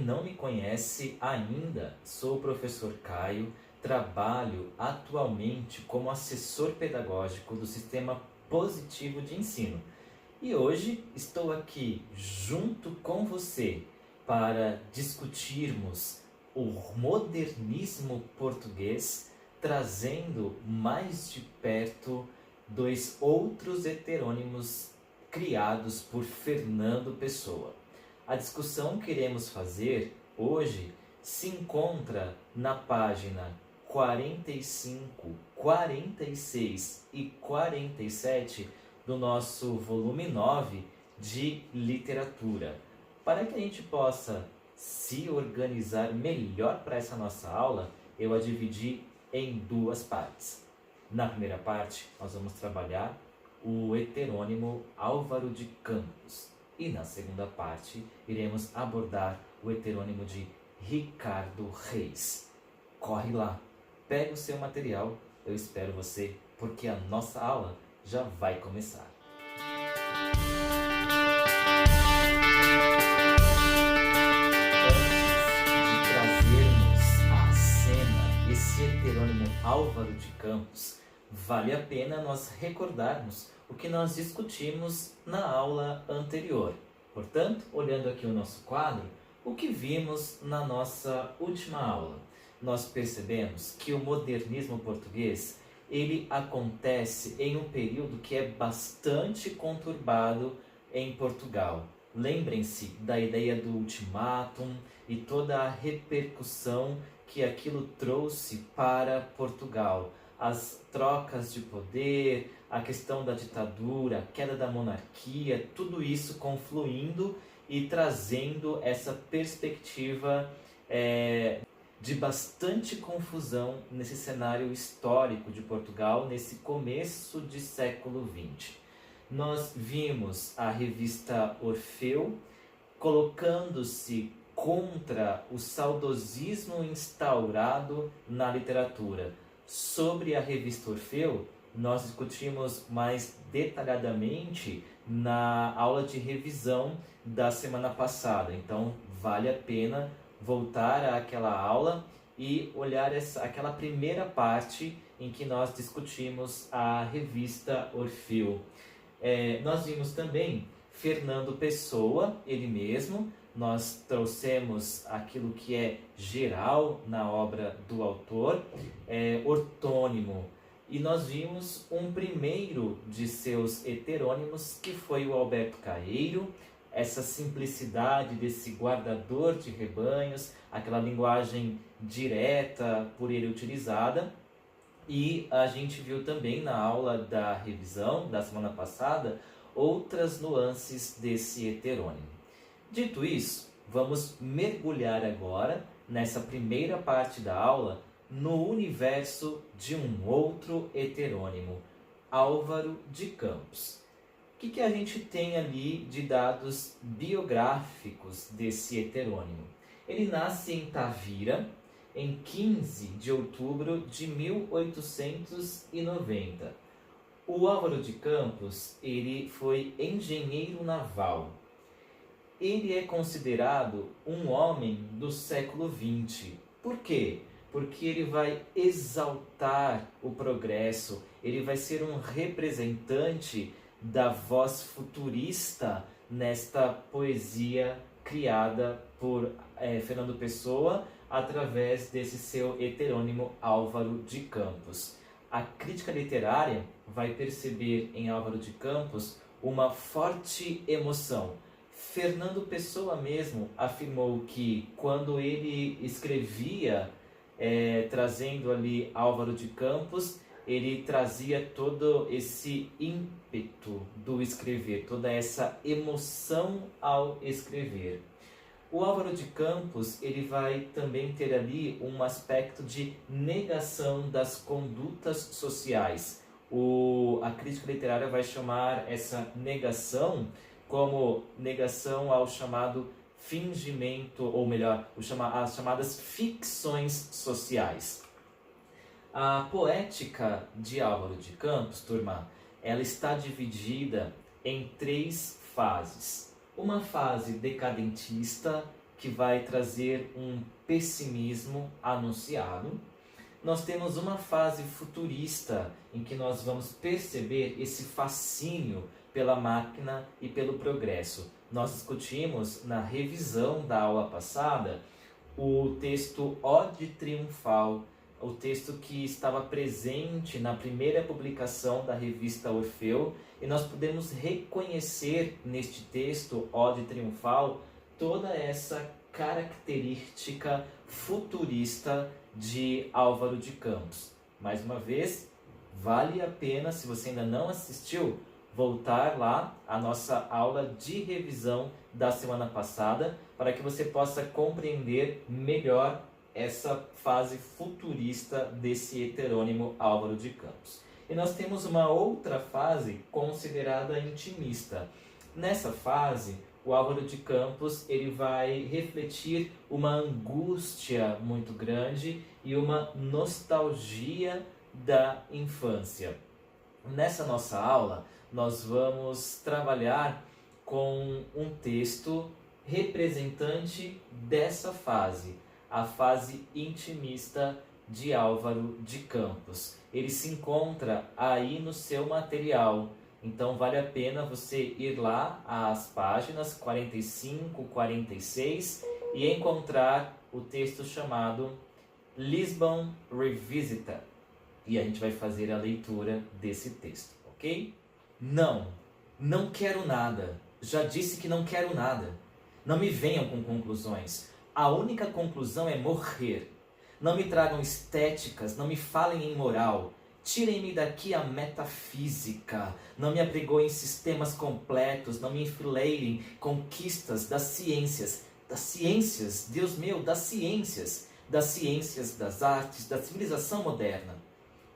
não me conhece ainda, sou o professor Caio, trabalho atualmente como assessor pedagógico do Sistema Positivo de Ensino. E hoje estou aqui junto com você para discutirmos o modernismo português, trazendo mais de perto dois outros heterônimos criados por Fernando Pessoa. A discussão que iremos fazer hoje se encontra na página 45, 46 e 47 do nosso volume 9 de literatura. Para que a gente possa se organizar melhor para essa nossa aula, eu a dividi em duas partes. Na primeira parte, nós vamos trabalhar o heterônimo Álvaro de Campos. E na segunda parte, iremos abordar o heterônimo de Ricardo Reis. Corre lá, pega o seu material, eu espero você, porque a nossa aula já vai começar. Antes de trazermos à cena esse heterônimo Álvaro de Campos, vale a pena nós recordarmos o que nós discutimos na aula anterior. Portanto, olhando aqui o nosso quadro, o que vimos na nossa última aula? Nós percebemos que o modernismo português, ele acontece em um período que é bastante conturbado em Portugal. Lembrem-se da ideia do ultimátum e toda a repercussão que aquilo trouxe para Portugal. As trocas de poder, a questão da ditadura, a queda da monarquia, tudo isso confluindo e trazendo essa perspectiva de bastante confusão nesse cenário histórico de Portugal, nesse começo de século XX. Nós vimos a revista Orfeu colocando-se contra o saudosismo instaurado na literatura. Sobre a revista Orfeu, nós discutimos mais detalhadamente na aula de revisão da semana passada. Então, vale a pena voltar àquela aula e olhar aquela primeira parte em que nós discutimos a revista Orfeu. Nós vimos também Fernando Pessoa, ele mesmo. Nós trouxemos aquilo que é geral na obra do autor, ortônimo. E nós vimos um primeiro de seus heterônimos, que foi o Alberto Caeiro, essa simplicidade desse guardador de rebanhos, aquela linguagem direta por ele utilizada. E a gente viu também na aula da revisão da semana passada outras nuances desse heterônimo. Dito isso, vamos mergulhar agora nessa primeira parte da aula no universo de um outro heterônimo, Álvaro de Campos. O que a gente tem ali de dados biográficos desse heterônimo? Ele nasce em Tavira, em 15 de outubro de 1890. O Álvaro de Campos, ele foi engenheiro naval. Ele é considerado um homem do século XX. Por quê? Porque ele vai exaltar o progresso, ele vai ser um representante da voz futurista nesta poesia criada por Fernando Pessoa através desse seu heterônimo Álvaro de Campos. A crítica literária vai perceber em Álvaro de Campos uma forte emoção. Fernando Pessoa mesmo afirmou que quando ele escrevia, trazendo ali Álvaro de Campos, ele trazia todo esse ímpeto do escrever, toda essa emoção ao escrever. O Álvaro de Campos, ele vai também ter ali um aspecto de negação das condutas sociais. A crítica literária vai chamar essa negação como negação ao chamado fingimento, ou melhor, as chamadas ficções sociais. A poética de Álvaro de Campos, turma, ela está dividida em 3 fases. Uma fase decadentista, que vai trazer um pessimismo anunciado. Nós temos uma fase futurista, em que nós vamos perceber esse fascínio pela máquina e pelo progresso. Nós discutimos na revisão da aula passada o texto Ode Triunfal, o texto que estava presente na primeira publicação da revista Orfeu, e nós podemos reconhecer neste texto Ode Triunfal toda essa característica futurista de Álvaro de Campos. Mais uma vez, vale a pena, se você ainda não assistiu, voltar lá à nossa aula de revisão da semana passada, para que você possa compreender melhor essa fase futurista desse heterônimo Álvaro de Campos. E nós temos uma outra fase considerada intimista. Nessa fase, o Álvaro de Campos ele vai refletir uma angústia muito grande e uma nostalgia da infância. Nessa nossa aula, nós vamos trabalhar com um texto representante dessa fase, a fase intimista de Álvaro de Campos. Ele se encontra aí no seu material, então vale a pena você ir lá às páginas 45, 46 e encontrar o texto chamado Lisbon Revisited. E a gente vai fazer a leitura desse texto, ok? Não quero nada. Já disse que não quero nada. Não me venham com conclusões. A única conclusão é morrer. Não me tragam estéticas, não me falem em moral. Tirem-me daqui a metafísica. Não me apregoem sistemas completos, não me enfileirem conquistas das ciências. Das ciências, Deus meu, das ciências. Das ciências, das artes, da civilização moderna.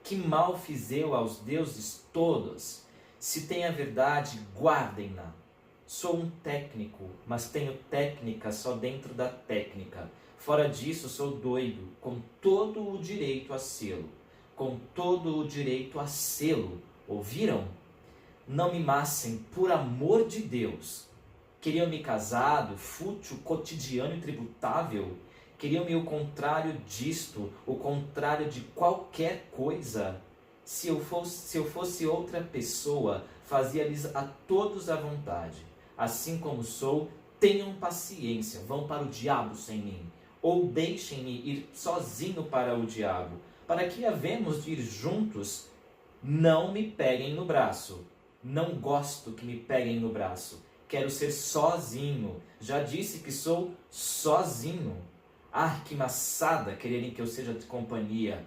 Que mal fiz eu aos deuses todos? Se tem a verdade, guardem-na. Sou um técnico, mas tenho técnica só dentro da técnica. Fora disso, sou doido, com todo o direito a sê-lo. Com todo o direito a sê-lo. Ouviram? Não me massem, por amor de Deus. Queriam-me casado, fútil, cotidiano e tributável? Queriam-me o contrário disto, o contrário de qualquer coisa? Se eu fosse outra pessoa, fazia-lhes a todos à vontade. Assim como sou, tenham paciência, vão para o diabo sem mim. Ou deixem-me ir sozinho para o diabo. Para que havemos de ir juntos? Não me peguem no braço. Não gosto que me peguem no braço. Quero ser sozinho. Já disse que sou sozinho. Ah, que maçada quererem que eu seja de companhia.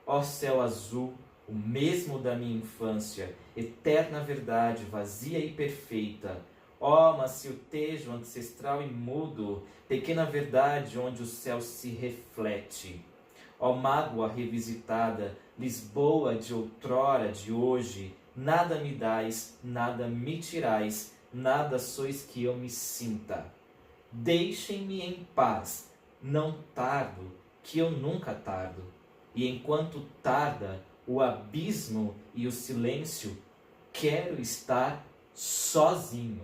Ó céu azul, o mesmo da minha infância, eterna verdade, vazia e perfeita. Ó maciotejo ancestral e mudo, pequena verdade onde o céu se reflete. Ó mágoa revisitada, Lisboa de outrora, de hoje, nada me dais, nada me tirais, nada sois que eu me sinta. Deixem-me em paz, não tardo, que eu nunca tardo. E enquanto tarda o abismo e o silêncio, quero estar sozinho.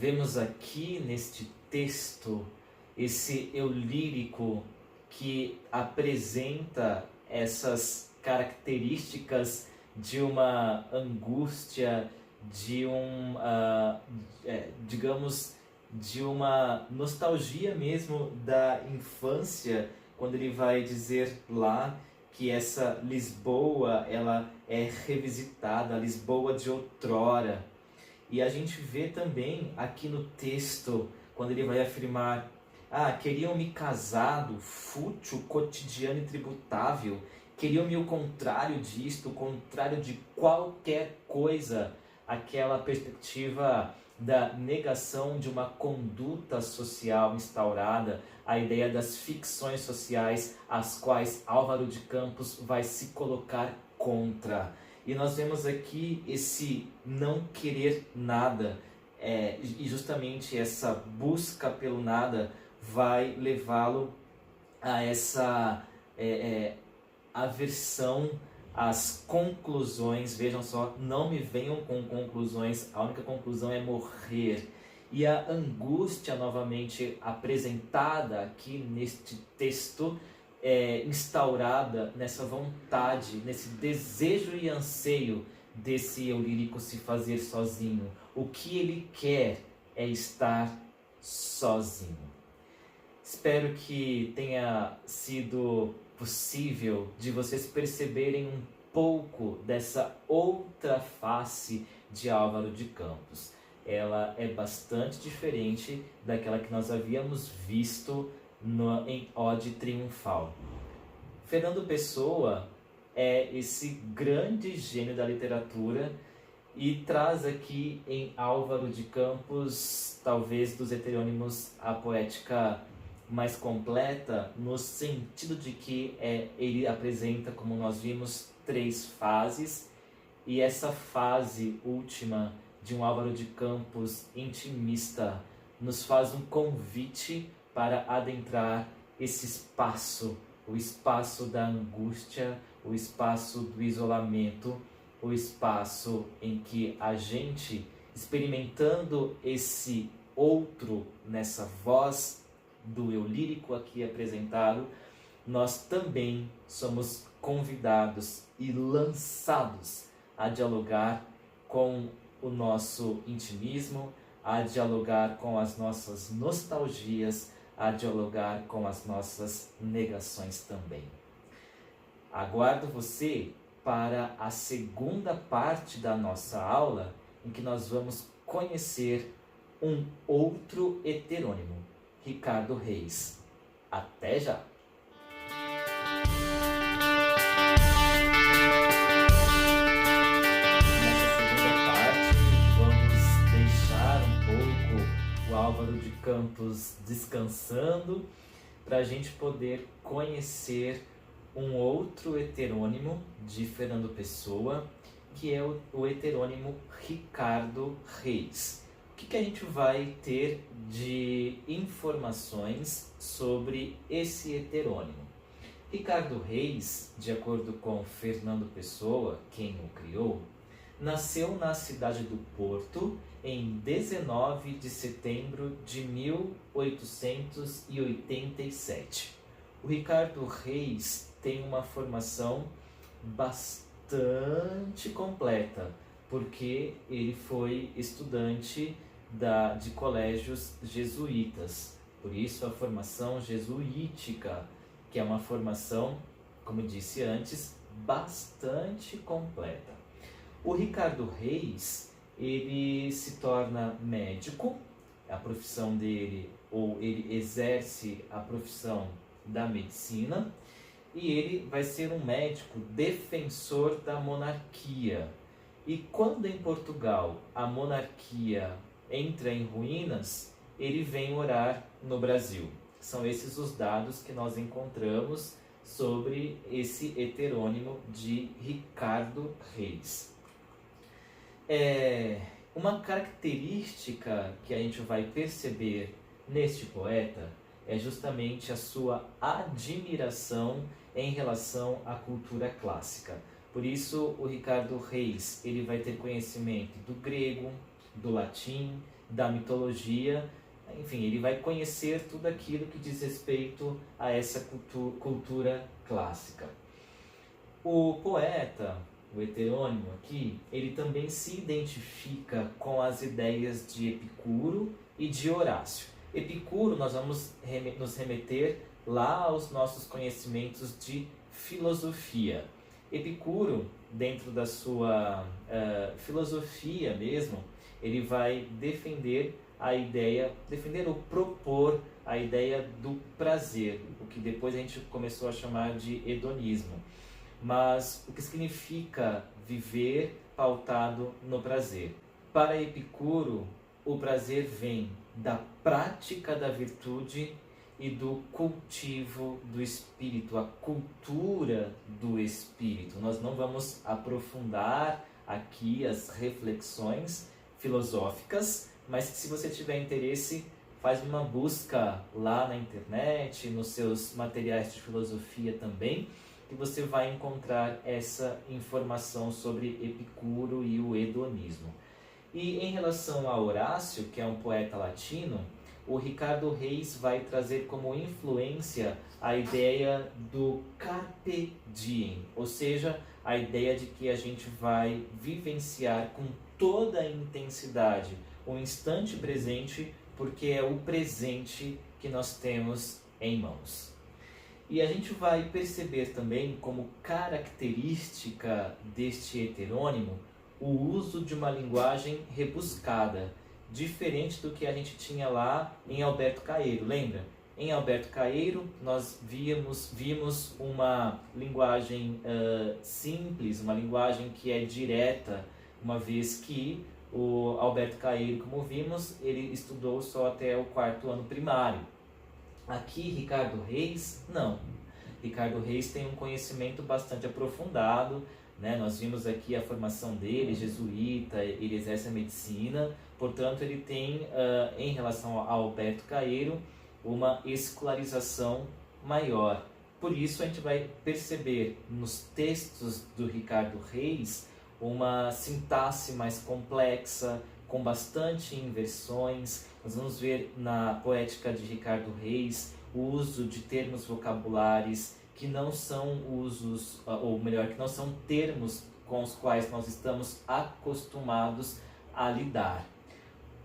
Vemos aqui neste texto esse eu lírico que apresenta essas características de uma angústia, de de uma nostalgia mesmo da infância, quando ele vai dizer lá que essa Lisboa, ela é revisitada, a Lisboa de outrora. E a gente vê também aqui no texto, quando ele vai afirmar: queriam-me casado, fútil, cotidiano e tributável, queriam-me o contrário disto, o contrário de qualquer coisa, aquela perspectiva da negação de uma conduta social instaurada, a ideia das ficções sociais, as quais Álvaro de Campos vai se colocar contra. E nós vemos aqui esse não querer nada, e justamente essa busca pelo nada vai levá-lo a essa aversão às conclusões. Vejam só, não me venham com conclusões, a única conclusão é morrer. E a angústia novamente apresentada aqui neste texto é instaurada nessa vontade, nesse desejo e anseio desse eu lírico se fazer sozinho. O que ele quer é estar sozinho. Espero que tenha sido possível de vocês perceberem um pouco dessa outra face de Álvaro de Campos. Ela é bastante diferente daquela que nós havíamos visto em Ode Triunfal. Fernando Pessoa é esse grande gênio da literatura e traz aqui em Álvaro de Campos, talvez dos heterônimos, a poética mais completa, no sentido de que ele apresenta, como nós vimos, 3 fases, e essa fase última de um Álvaro de Campos intimista nos faz um convite para adentrar esse espaço, o espaço da angústia, o espaço do isolamento, o espaço em que a gente, experimentando esse outro nessa voz do eu lírico aqui apresentado, nós também somos convidados e lançados a dialogar com o nosso intimismo, a dialogar com as nossas nostalgias, a dialogar com as nossas negações também. Aguardo você para a segunda parte da nossa aula, em que nós vamos conhecer um outro heterônimo, Ricardo Reis. Até já! Álvaro de Campos descansando, para a gente poder conhecer um outro heterônimo de Fernando Pessoa, que é o heterônimo Ricardo Reis. O que a gente vai ter de informações sobre esse heterônimo? Ricardo Reis, de acordo com Fernando Pessoa, quem o criou, nasceu na cidade do Porto em 19 de setembro de 1887. O Ricardo Reis tem uma formação bastante completa, porque ele foi estudante de colégios jesuítas. Por isso a formação jesuítica, que é uma formação, como disse antes, bastante completa. O Ricardo Reis, ele se torna médico, a profissão dele, ou ele exerce a profissão da medicina, e ele vai ser um médico defensor da monarquia. E quando em Portugal a monarquia entra em ruínas, ele vem orar no Brasil. São esses os dados que nós encontramos sobre esse heterônimo de Ricardo Reis. Uma característica que a gente vai perceber neste poeta é justamente a sua admiração em relação à cultura clássica. Por isso, o Ricardo Reis ele vai ter conhecimento do grego, do latim, da mitologia, enfim, ele vai conhecer tudo aquilo que diz respeito a essa cultura clássica. O poeta, o heterônimo aqui, ele também se identifica com as ideias de Epicuro e de Horácio. Epicuro, nós vamos nos remeter lá aos nossos conhecimentos de filosofia. Epicuro, dentro da sua filosofia mesmo, ele vai defender ou propor a ideia do prazer, o que depois a gente começou a chamar de hedonismo. Mas o que significa viver pautado no prazer? Para Epicuro, o prazer vem da prática da virtude e do cultivo do espírito, a cultura do espírito. Nós não vamos aprofundar aqui as reflexões filosóficas, mas se você tiver interesse, faz uma busca lá na internet, nos seus materiais de filosofia também, que você vai encontrar essa informação sobre Epicuro e o hedonismo. E em relação a Horácio, que é um poeta latino, o Ricardo Reis vai trazer como influência a ideia do carpe diem, ou seja, a ideia de que a gente vai vivenciar com toda a intensidade o instante presente, porque é o presente que nós temos em mãos. E a gente vai perceber também como característica deste heterônimo o uso de uma linguagem rebuscada, diferente do que a gente tinha lá em Alberto Caeiro, lembra? Em Alberto Caeiro nós vimos uma linguagem simples, uma linguagem que é direta, uma vez que o Alberto Caeiro, como vimos, ele estudou só até o 4º ano primário. Aqui, Ricardo Reis, não. Ricardo Reis tem um conhecimento bastante aprofundado, né? Nós vimos aqui a formação dele, jesuíta, ele exerce a medicina, portanto ele tem, em relação a Alberto Caeiro, uma escolarização maior. Por isso a gente vai perceber nos textos do Ricardo Reis uma sintaxe mais complexa, com bastante inversões. Nós vamos ver na poética de Ricardo Reis o uso de termos vocabulares que não são usos, ou melhor, que não são termos com os quais nós estamos acostumados a lidar.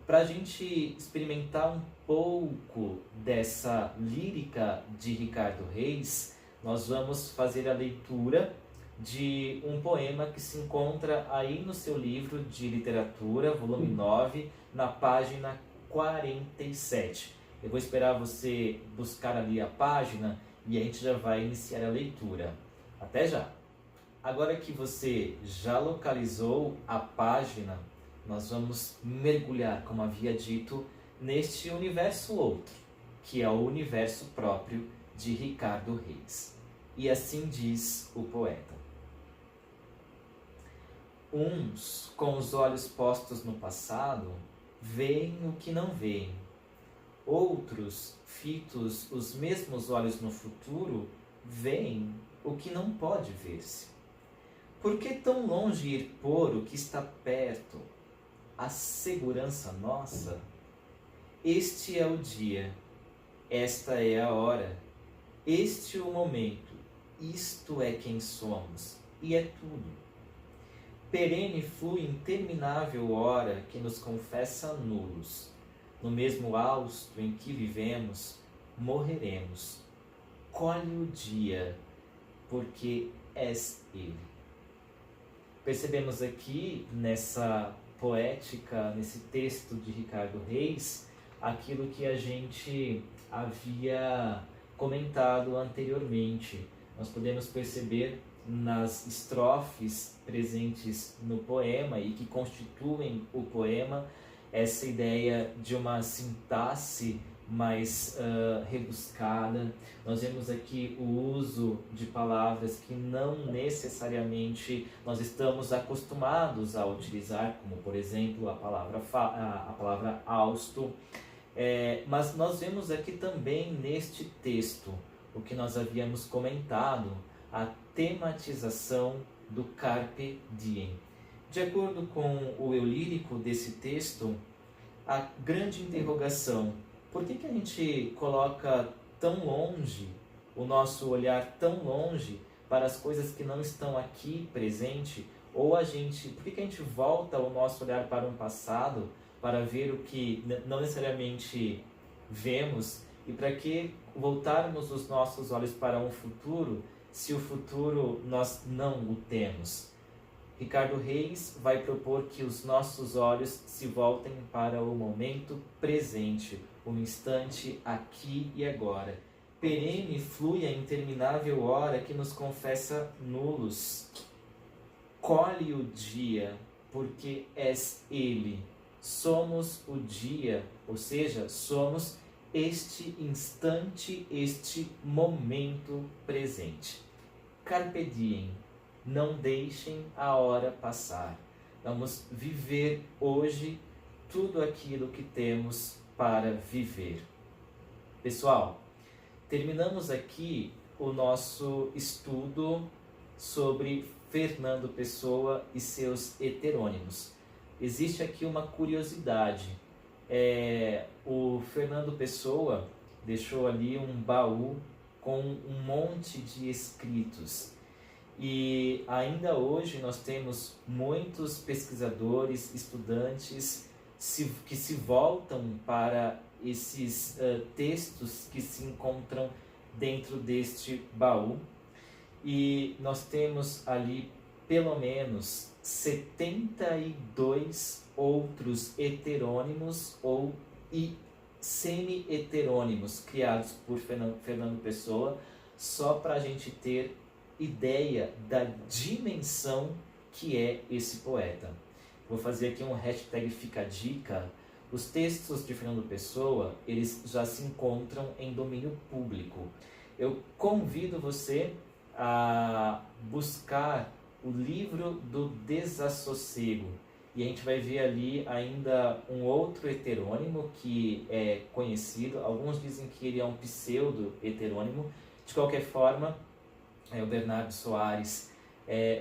Para a gente experimentar um pouco dessa lírica de Ricardo Reis, nós vamos fazer a leitura de um poema que se encontra aí no seu livro de literatura, volume 9, na página 47. Eu vou esperar você buscar ali a página e a gente já vai iniciar a leitura. Até já! Agora que você já localizou a página, nós vamos mergulhar, como havia dito, neste universo outro, que é o universo próprio de Ricardo Reis. E assim diz o poeta. Uns, com os olhos postos no passado, veem o que não veem. Outros, fitos os mesmos olhos no futuro, veem o que não pode ver-se. Por que tão longe ir pôr o que está perto? A segurança nossa? Este é o dia, esta é a hora, este o momento, isto é quem somos, e é tudo. Perene flui interminável hora que nos confessa nulos. No mesmo hausto em que vivemos, morreremos. Colhe o dia, porque és ele. Percebemos aqui nessa poética, nesse texto de Ricardo Reis, aquilo que a gente havia comentado anteriormente. Nós podemos perceber nas estrofes presentes no poema e que constituem o poema essa ideia de uma sintaxe mais rebuscada. Nós vemos aqui o uso de palavras que não necessariamente nós estamos acostumados a utilizar, como por exemplo a palavra hausto. Mas nós vemos aqui também neste texto o que nós havíamos comentado, a tematização do carpe diem. De acordo com o eu lírico desse texto, a grande interrogação: por que a gente coloca tão longe, o nosso olhar tão longe para as coisas que não estão aqui presente? Ou por que a gente volta o nosso olhar para um passado para ver o que não necessariamente vemos? E para que voltarmos os nossos olhos para um futuro, se o futuro nós não o temos? Ricardo Reis vai propor que os nossos olhos se voltem para o momento presente, o instante aqui e agora. Perene flui a interminável hora que nos confessa nulos. Colhe o dia, porque és ele. Somos o dia, ou seja, somos este instante, este momento presente. Carpe diem. Não deixem a hora passar. Vamos viver hoje tudo aquilo que temos para viver. Pessoal, terminamos aqui o nosso estudo sobre Fernando Pessoa e seus heterônimos. existe aqui uma curiosidade. O Fernando Pessoa deixou ali um baú com um monte de escritos. E ainda hoje nós temos muitos pesquisadores, estudantes que se voltam para esses textos que se encontram dentro deste baú. E nós temos ali pelo menos 72 outros heterônimos ou semi-heterônimos criados por Fernando Pessoa, só para a gente ter ideia da dimensão que é esse poeta. Vou fazer aqui um hashtag Fica a Dica. Os textos de Fernando Pessoa, eles já se encontram em domínio público. Eu convido você a buscar o livro do Desassossego. E a gente vai ver ali ainda um outro heterônimo que é conhecido. Alguns dizem que ele é um pseudo-heterônimo. De qualquer forma, o Bernardo Soares.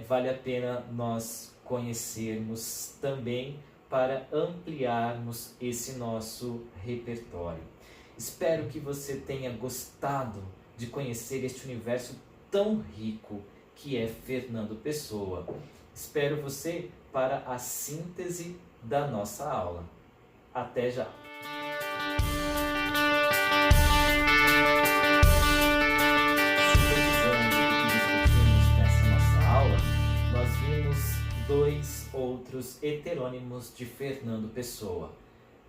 Vale a pena nós conhecermos também para ampliarmos esse nosso repertório. Espero que você tenha gostado de conhecer este universo tão rico que é Fernando Pessoa. Espero você para a síntese da nossa aula. Até já! Nós vimos dois outros heterônimos de Fernando Pessoa.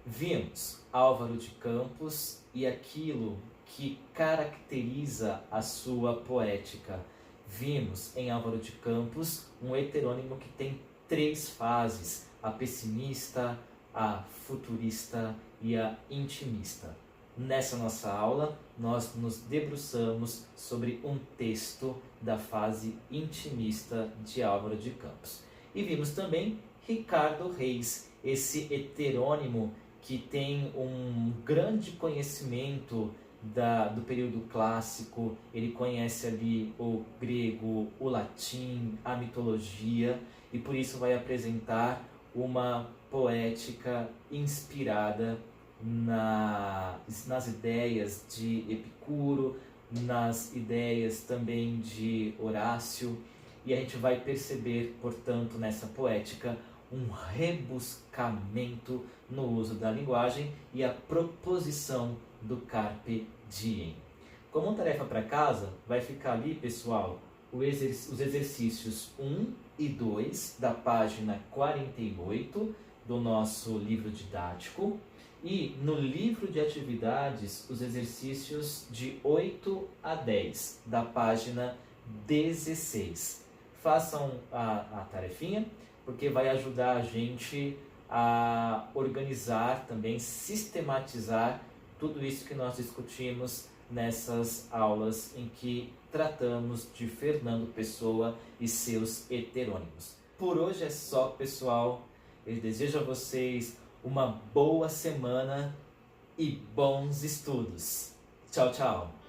Vimos Álvaro de Campos e aquilo que caracteriza a sua poética. Vimos em Álvaro de Campos um heterônimo que tem 3 fases: a pessimista, a futurista e a intimista. Nessa nossa aula, nós nos debruçamos sobre um texto da fase intimista de Álvaro de Campos. E vimos também Ricardo Reis, esse heterônimo que tem um grande conhecimento do período clássico. Ele conhece ali o grego, o latim, a mitologia, e por isso vai apresentar uma poética inspirada nas ideias de Epicuro, nas ideias também de Horácio, e a gente vai perceber, portanto, nessa poética, um rebuscamento no uso da linguagem e a proposição do carpe diem. Como tarefa para casa, vai ficar ali, pessoal, os exercícios 1 e 2 da página 48 do nosso livro didático, e no livro de atividades, os exercícios de 8 a 10 da página 16. Façam a tarefinha, porque vai ajudar a gente a organizar também, sistematizar tudo isso que nós discutimos nessas aulas em que tratamos de Fernando Pessoa e seus heterônimos. Por hoje é só, pessoal. Eu desejo a vocês uma boa semana e bons estudos. Tchau, tchau!